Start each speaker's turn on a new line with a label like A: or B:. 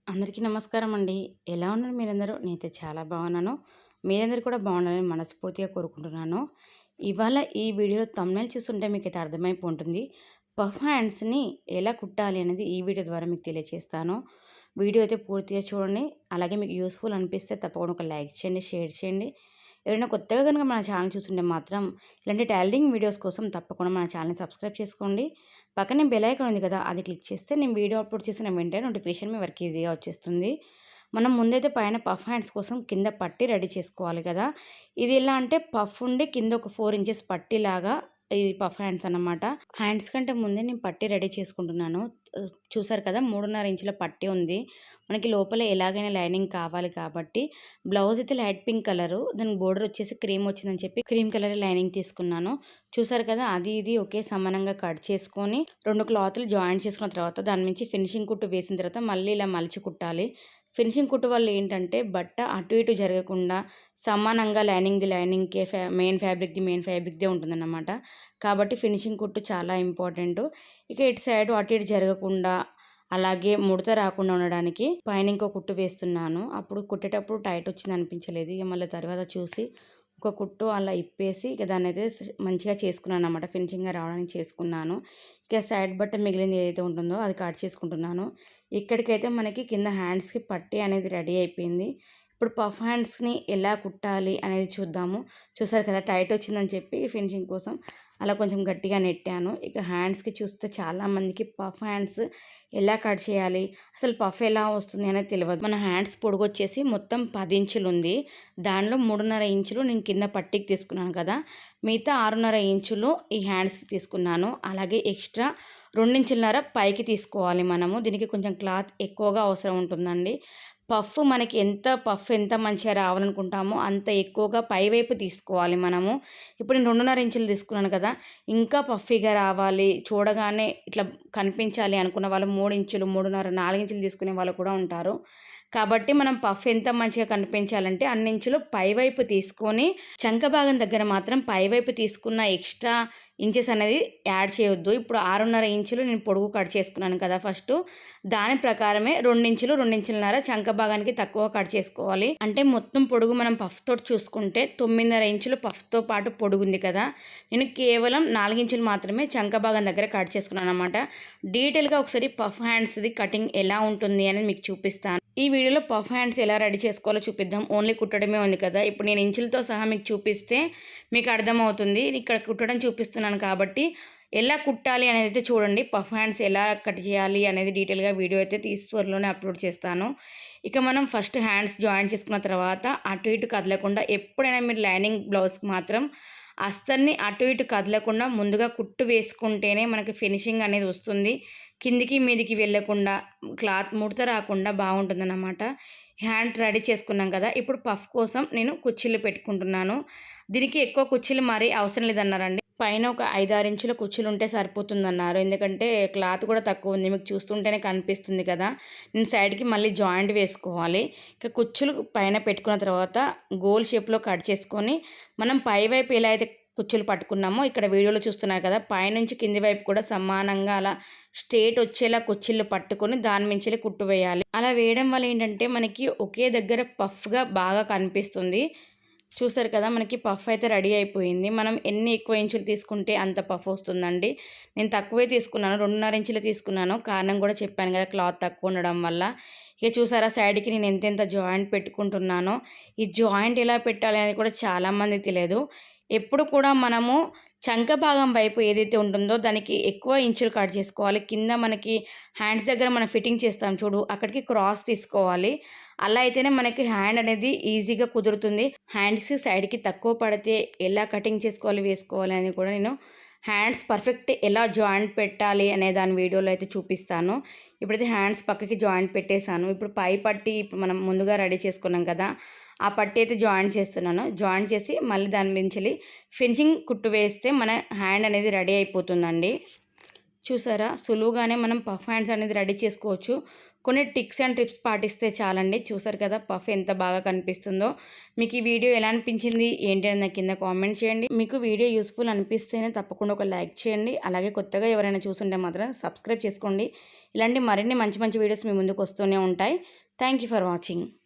A: అందరికీ నమస్కారం అండి. ఎలా ఉన్నారు మీరందరూ? నేనైతే చాలా బాగున్నాను. మీరందరూ కూడా బాగున్నారని మనస్ఫూర్తిగా కోరుకుంటున్నాను. ఇవాళ ఈ వీడియోలో థంబ్‌నెయిల్ చూస్తుంటే మీకైతే అర్థమైపోయి ఉంటుంది. పఫ్ హ్యాండ్స్‌ని ఎలా కుట్టాలి అనేది ఈ వీడియో ద్వారా మీకు తెలియజేస్తాను. వీడియో అయితే పూర్తిగా చూడండి. అలాగే మీకు యూజ్‌ఫుల్ అనిపిస్తే తప్పకుండా ఒక లైక్ చేయండి, షేర్ చేయండి. ఎవరైనా కొత్తగా కనుక మన ఛానల్ చూస్తుంటే మాత్రం ఇలాంటి టైలరింగ్ వీడియోస్ కోసం తప్పకుండా మన ఛానల్‌ని సబ్స్క్రైబ్ చేసుకోండి. పక్కనే బెల్ ఐకాన్ ఉంది కదా, అది క్లిక్ చేస్తే నేను వీడియో అప్లోడ్ చేసిన వెంటనే నోటిఫికేషన్ మీ వరకు ఈజీగా వచ్చేస్తుంది. మనం ముందైతే పైన పఫ్ హ్యాండ్స్ కోసం కింద పట్టీ రెడీ చేసుకోవాలి కదా. ఇది ఎలా అంటే పఫ్ ఉండి కింద ఒక 4 ఇంచెస్ పట్టీలాగా ఇది పఫ్ హ్యాండ్స్ అన్నమాట. హ్యాండ్స్ కంటే ముందే నేను పట్టీ రెడీ చేసుకుంటున్నాను. చూసారు కదా, 3.5 ఇంచుల పట్టీ ఉంది. మనకి లోపల ఎలాగైనా లైనింగ్ కావాలి కాబట్టి బ్లౌజ్ అయితే లైట్ పింక్ కలరు, దానికి బోర్డర్ వచ్చేసి క్రీమ్ వచ్చిందని చెప్పి క్రీమ్ కలర్ లైనింగ్ తీసుకున్నాను. చూసారు కదా, అది ఇది ఒకే సమానంగా కట్ చేసుకొని 2 క్లాత్లు జాయింట్ చేసుకున్న తర్వాత దాని నుంచి ఫినిషింగ్ కుట్టు వేసిన తర్వాత మళ్ళీ ఇలా మలిచి కుట్టాలి. ఫినిషింగ్ కుట్టు వల్ల ఏంటంటే బట్ట అటు ఇటు జరగకుండా సమానంగా లైనింగ్ది లైనింగ్కే మెయిన్ ఫ్యాబ్రిక్దే ఉంటుందన్నమాట. కాబట్టి ఫినిషింగ్ కుట్టు చాలా ఇంపార్టెంటు. ఇక ఇటు సైడ్ అటు ఇటు జరగకుండా అలాగే ముడత రాకుండా ఉండడానికి పైన ఇంకో కుట్టు వేస్తున్నాను. అప్పుడు కుట్టేటప్పుడు టైట్ వచ్చింది అనిపించలేదు. ఇక మళ్ళీ తర్వాత చూసి ఒక కుట్టు అలా ఇప్పేసి ఇక దాన్ని అయితే మంచిగా చేసుకున్నాను అన్నమాట. ఫినిషింగ్గా రావడానికి చేసుకున్నాను. ఇక సైడ్ బట్ట మిగిలింది ఏదైతే ఉంటుందో అది కట్ చేసుకుంటున్నాను. ఇక్కడికైతే మనకి కింద హ్యాండ్స్కి పట్టీ అనేది రెడీ అయిపోయింది. ఇప్పుడు పఫ్ హ్యాండ్స్ని ఎలా కుట్టాలి అనేది చూద్దాము. చూసారు కదా, టైట్ వచ్చిందని చెప్పి ఫినిషింగ్ కోసం అలా కొంచెం గట్టిగా నెట్టాను. ఇక హ్యాండ్స్కి చూస్తే చాలామందికి పఫ్ హ్యాండ్స్ ఎలా కట్ చేయాలి, అసలు పఫ్ ఎలా వస్తుంది అనేది తెలియదు. మన హ్యాండ్స్ పొడుగు వచ్చేసి మొత్తం 10 ఇంచులు ఉంది. దానిలో 3.5 ఇంచులు నేను కింద పట్టీకి తీసుకున్నాను కదా, మిగతా 6.5 ఇంచులు ఈ హ్యాండ్స్కి తీసుకున్నాను. అలాగే ఎక్స్ట్రా 2 ఇంచులన్నర పైకి తీసుకోవాలి మనము. దీనికి కొంచెం క్లాత్ ఎక్కువగా అవసరం ఉంటుందండి. పఫ్ ఎంత మంచిగా రావాలనుకుంటామో అంత ఎక్కువగా పైవైపు తీసుకోవాలి మనము. ఇప్పుడు నేను 2.5 ఇంచులు తీసుకున్నాను కదా, ఇంకా పఫీగా రావాలి, చూడగానే ఇట్లా కనిపించాలి అనుకున్న వాళ్ళు 3 ఇంచులు, 3.5, 4 ఇంచులు తీసుకునే వాళ్ళు కూడా ఉంటారు. కాబట్టి మనం పఫ్ ఎంత మంచిగా కనిపించాలంటే అన్ని ఇంచులు పైవైపు తీసుకొని చంక భాగం దగ్గర మాత్రం పైవైపు తీసుకున్న ఎక్స్ట్రా ఇంచెస్ అనేది యాడ్ చేయొద్దు. ఇప్పుడు 6.5 ఇంచులు నేను పొడుగు కట్ చేసుకున్నాను కదా ఫస్ట్, దాని ప్రకారమే 2 ఇంచులు 2 ఇంచులన్నర చంక భాగానికి తక్కువ కట్ చేసుకోవాలి. అంటే మొత్తం పొడుగు మనం పఫ్ తోటి చూసుకుంటే 9.5 ఇంచులు పఫ్తో పాటు పొడుగుంది కదా, నేను కేవలం 4 ఇంచులు మాత్రమే చంక భాగం దగ్గర కట్ చేసుకున్నాను అనమాట. డీటెయిల్గా ఒకసారి పఫ్ హ్యాండ్స్ది కటింగ్ ఎలా ఉంటుంది అనేది మీకు చూపిస్తాను. ఈ వీడియోలో పఫ్ హ్యాండ్స్ ఎలా రెడీ చేసుకోవాలో చూపిద్దాం. ఓన్లీ కుట్టడమే ఉంది కదా, ఇప్పుడు నేను ఇంచులతో సహా మీకు చూపిస్తే మీకు అర్థమవుతుంది. ఇక్కడ కుట్టడం చూపిస్తున్నాను కాబట్టి ఎలా కుట్టాలి అనేది అయితే చూడండి. పఫ్ హ్యాండ్స్ ఎలా కట్ చేయాలి అనేది డీటెయిల్గా వీడియో అయితే త్వరలోనే అప్లోడ్ చేస్తాను. ఇక మనం ఫస్ట్ హ్యాండ్స్ జాయిన్ చేసుకున్న తర్వాత అటు ఇటు కదలకుండా, ఎప్పుడైనా మీరు లైనింగ్ బ్లౌజ్కి మాత్రం అస్తర్ని అటు ఇటు కదలకుండా ముందుగా కుట్టు వేసుకుంటేనే మనకి ఫినిషింగ్ అనేది వస్తుంది. కిందికి మీదికి వెళ్ళకుండా క్లాత్ ముడత రాకుండా బాగుంటుందన్నమాట. హ్యాండ్ రెడీ చేసుకున్నాం కదా, ఇప్పుడు పఫ్ కోసం నేను కుర్చీలు పెట్టుకుంటున్నాను. దీనికి ఎక్కువ కుర్చీలు మరీ అవసరం లేదన్నారండి. పైన ఒక 5-6 ఇంచుల కుర్చీలు ఉంటే సరిపోతుందన్నారు. ఎందుకంటే క్లాత్ కూడా తక్కువ ఉంది, మీకు చూస్తుంటేనే కనిపిస్తుంది కదా. నేను సైడ్కి మళ్ళీ జాయింట్ వేసుకోవాలి. ఇక కుర్చీలు పైన పెట్టుకున్న తర్వాత గోల్ షేప్లో కట్ చేసుకొని మనం పైవైపు ఎలా అయితే కుర్చీలు పట్టుకున్నామో ఇక్కడ వీడియోలో చూస్తున్నారు కదా, పైనుంచి కింది వైపు కూడా సమానంగా అలా స్ట్రేట్ వచ్చేలా కుర్చీలు పట్టుకొని దాని మించి కుట్టు వేయాలి. అలా వేయడం వల్ల ఏంటంటే మనకి ఒకే దగ్గర పఫ్గా బాగా కనిపిస్తుంది. చూసారు కదా, మనకి పఫ్ అయితే రెడీ అయిపోయింది. మనం ఎన్ని ఎక్కువ ఇంచులు తీసుకుంటే అంత పఫ్ వస్తుందండి. నేను తక్కువే తీసుకున్నాను, 2.5 ఇంచులు తీసుకున్నాను. కారణం కూడా చెప్పాను కదా, క్లాత్ తక్కువ ఉండడం వల్ల. ఇక చూసారా, సైడ్కి నేను ఎంతెంత జాయింట్ పెట్టుకుంటున్నానో. ఈ జాయింట్ ఎలా పెట్టాలి అనేది కూడా చాలామంది తెలియదు. ఎప్పుడు కూడా మనము చంక భాగం వైపు ఏదైతే ఉంటుందో దానికి ఎక్కువ ఇంచులు కట్ చేసుకోవాలి. కింద మనకి హ్యాండ్స్ దగ్గర మనం ఫిట్టింగ్ చేస్తాం చూడు, అక్కడికి క్రాస్ తీసుకోవాలి. అలా అయితేనే మనకి హ్యాండ్ అనేది ఈజీగా కుదురుతుంది. హ్యాండ్స్కి సైడ్కి తక్కువ పడితే ఎలా కటింగ్ చేసుకోవాలి, వేసుకోవాలి అని కూడా నేను హ్యాండ్స్ పర్ఫెక్ట్ ఎలా జాయింట్ పెట్టాలి అనే దాని వీడియోలో అయితే చూపిస్తాను. ఇప్పుడైతే హ్యాండ్స్ పక్కకి జాయింట్ పెట్టేశాను. ఇప్పుడు పై పట్టి ఇప్పుడు మనం ముందుగా రెడీ చేసుకున్నాం కదా, ఆ పట్టి అయితే జాయింట్ చేస్తున్నాను. జాయింట్ చేసి మళ్ళీ దాని మించి ఫినిషింగ్ కుట్టు వేస్తే మన హ్యాండ్ అనేది రెడీ అయిపోతుందండి. చూసారా, సులువుగానే మనం పఫ్ హ్యాండ్స్ అనేది రెడీ చేసుకోవచ్చు. కొన్ని టిక్స్ అండ్ టిప్స్ పాటిస్తే చాలండి. చూసారు కదా పఫ్ ఎంత బాగా కనిపిస్తుందో. మీకు ఈ వీడియో ఎలా అనిపించింది ఏంటి అని నాకు కింద కామెంట్ చేయండి. మీకు వీడియో యూస్ఫుల్ అనిపిస్తేనే తప్పకుండా ఒక లైక్ చేయండి. అలాగే కొత్తగా ఎవరైనా చూస్తుంటే మాత్రం సబ్స్క్రైబ్ చేసుకోండి. ఇలాంటి మరిన్ని మంచి మంచి వీడియోస్ మీ ముందుకు వస్తూనే ఉంటాయి. Thank you for watching.